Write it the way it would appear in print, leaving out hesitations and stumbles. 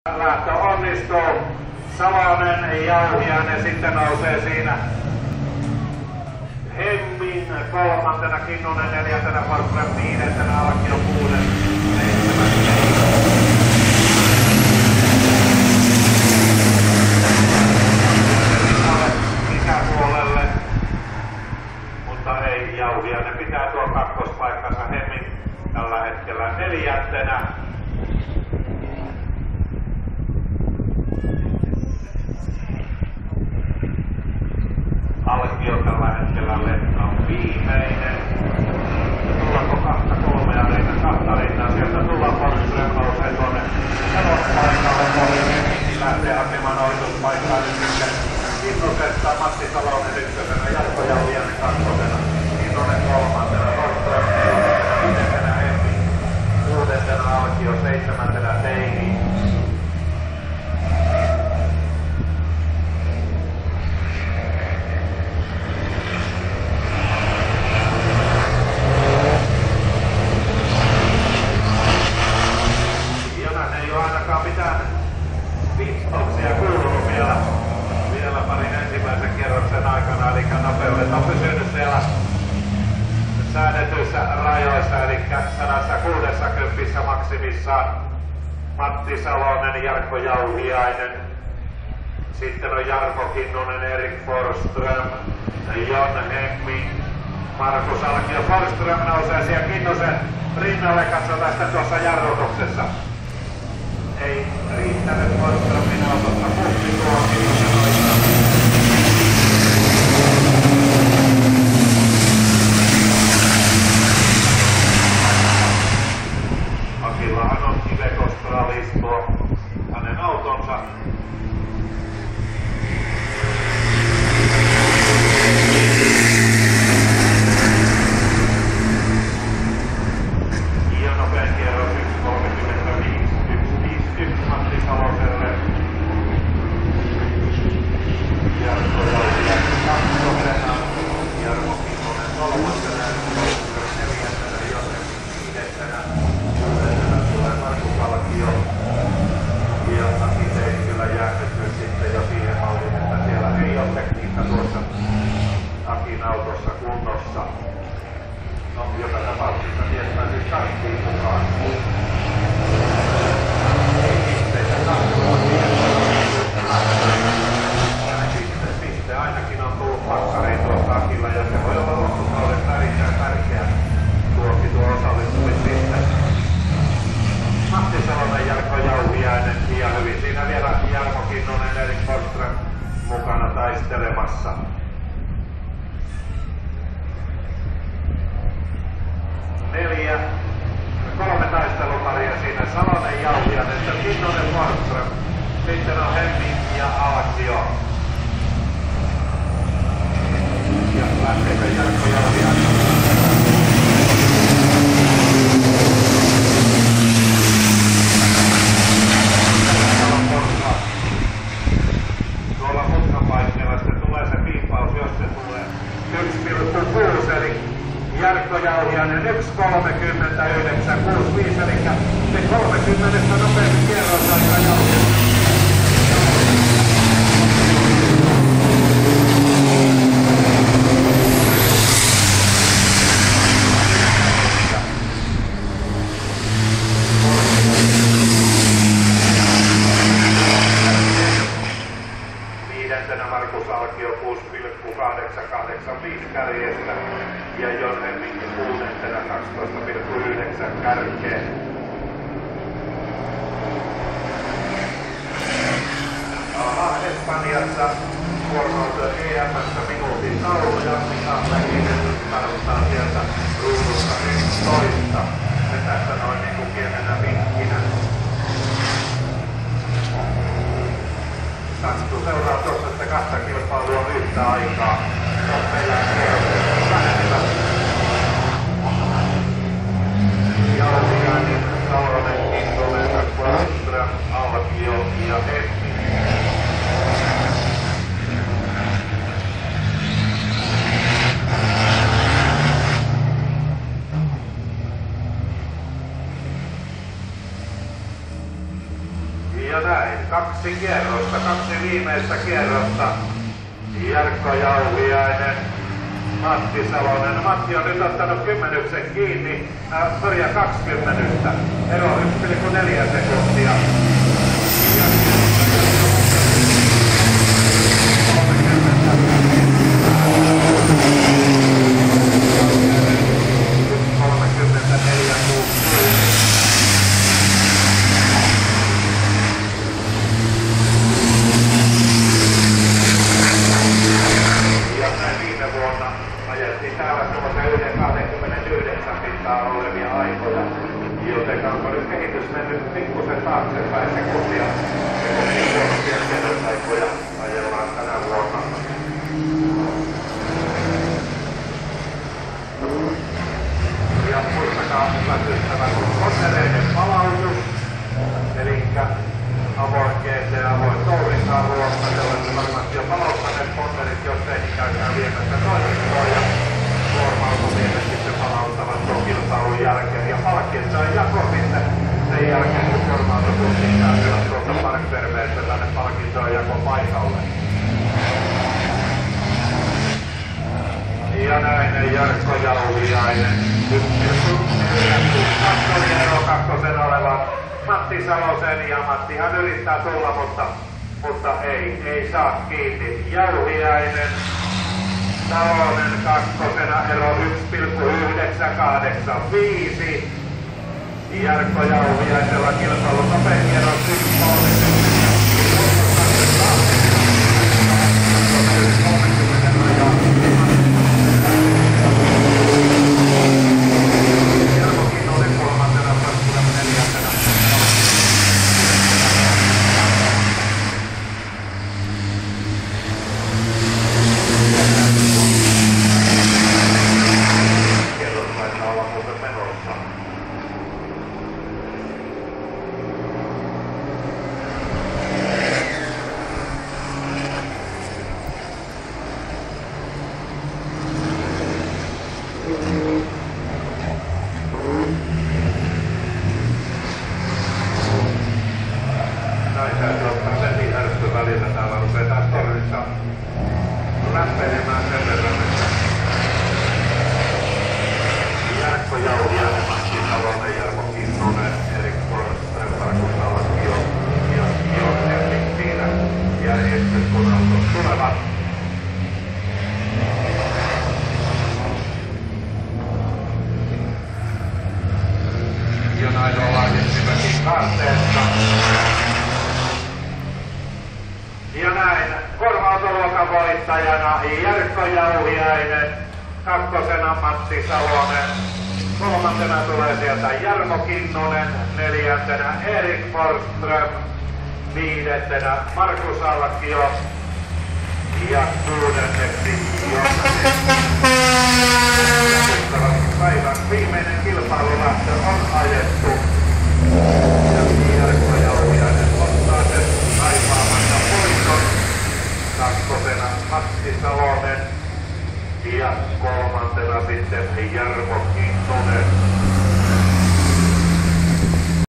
Lähtö onnistuu. Salonen Jauhiainen sitten nousee siinä. Hemmin kolmantena, Kinnunen neljäntenä, Forsström viidentenä, Alkio kuuden, ikäpuolelle. Mutta ei Jauhiainen pitää tuon kakkospaikkansa. Hemmin tällä hetkellä neljäntenä. Alkio tällä hetkellä lennon viimeinen. Tullaanko kahta kolmea kahta rinnaa? Sieltä tullaan Forsström nousee tuonne nelospaikalle. Lähtee hakemaan ohituspaikkaa nyt sitten Kinnusesta. Matti Salonen ykkösenä, Jarkko Jauhiainen kakkosena, Kinnunen kolmantena, Forsström neljäntenä, viidentenä Hemmi, kuudentena Alkio, seitsemäntenä Teini. Pistoksia kuulunut vielä parin ensimmäisen kierroksen aikana, eli nopeudet on pysynyt siellä säädetyissä rajoissa, eli 160 maksimissaan. Matti Salonen, Jarkko Jauhiainen, sitten on Jarmo Kinnunen, Erik Forsström, Jon Hemmi, Markus Alkio. Forsström nousee siellä Kinnusen rinnalle, katsotaan sitä tuossa jarrutuksessa. Ei riittänyt Forsströmin autossa puhti tuo Kinnusen oikein. Akillahan on Iveco Stralis tuo hänen autonsa. Ja nopein kierros 1.35. Matti Saloselle. Jarkko Jauhiainen kakkosena. Jarmo Kinnunen kolmantena. Forsström neljäntenä. Josef viidentenä. Kuudentena tulee Markus Alkio. Ja Aki ei kyllä jäänyt nyt sitten jo siihen malliin, että siellä ei ole tekniikka tuossa Akin autossa kunnossa. No, joka tapauksessa tietää siis starttiin mukaan. Piste ainakin on tullut pakkariin tuossa Akilla, ja se voi olla loppukaudesta erittäin tärkeä tuo osallistumististe. Matti Salonen, Jarkko Jauhiainen ja hyvin siinä vielä Jarmo Kinnunen, Erik Forsström mukana taistelemassa. Kolme taisteluparia siinä, Salonen, Jauhiainen, Kinnunen, Forsström. Sitten on Hemmi ja Alkio. Ja lähteekö Jarkko Jauhiainen? Tuolla mutkan paikkeella sitten tulee se piippaus, jos se tulee 1,6, eli Jarkko Jauhiainen 1.39.65, eli se 30 nopeammin kierros aika Jauhiainen. Viidentenä Markus Alkio 6,885 kärjestä ja Jon Hemmi kuudentena 12,9 kärkeä. Espanjassa kuorma-auto EM:ssä minuutin taulu ja Mika Mäkinen tarvitaan sieltä ruudusta 11. Se tässä noin niin kuin pienenä vinkkinä. Santtu seuraa tuossa sitä kahta kilpailua yhtä aikaa. Nopeillaan kierroksessa lähdetään. Jauhiainen, Salonen, Kinnunen, Forsström, Alkio ja Hemmi. Ja näin. 2 kierrosta, 2 viimeistä kierrosta. Jarkko Jauhiainen, Matti Salonen. Matti on nyt ottanut 10 kiinni, 20. Ero 1,4 sekuntia. Joten onko nyt kehitys mennyt pikkusen taaksepäin sekuntia huonompia kerrosaikoja ajellaan tänä vuonna. Ja muistakaa hyvät ystävät, konnereiden palautus, eli avoin GT, avoin tourinkaan luokka, te olette varmasti jo palauttaneet konnerit, jos ei niin käykää viemässä toimintoa ja kuorma-auto tietysti se palauttavat tuon kilpailun jälkeen ja palkintojen jako sitten sen jälkeen kun kuorma-auto tuskin käyvät tuolta Parkterveestä tänne palkintojen jako paikalle. Ja näin Jarkko Jauhiainen, 1,4 ero kakkosen olevan Matti Salosen ja Mattihan yrittää tulla, mutta ei saa kiinni. Jauhiainen, Salonen kakkosena ero 1,985. Jarkko Jauhiaisella kilpailun nopein ero 1,30. Jarkko Jauhiainen, Matti Salonen, Jarmo Kinnunen, Erik Forsström, Markus Alakio ja Josef siinä järjestöt kun autot tulevat. Ja näin ollaan nyt kaarteessa. Ja näin kuorma-autoluokan voittajana Jarkko Jauhiainen, kakkosena Matti Salonen, kolmantena tulee sieltä Jarmo Kinnunen, neljäntenä Erik Forsström, viidentenä Markus Alkio ja kuudenneksi päivän viimeinen kilpailulähtö on ajettu. Ja Jarkko Jauhiainen ottaa sen kaipaamassa voiton. Kakkosena Matti Salonen ja kolmantena sitten Jarmo Kinnunen.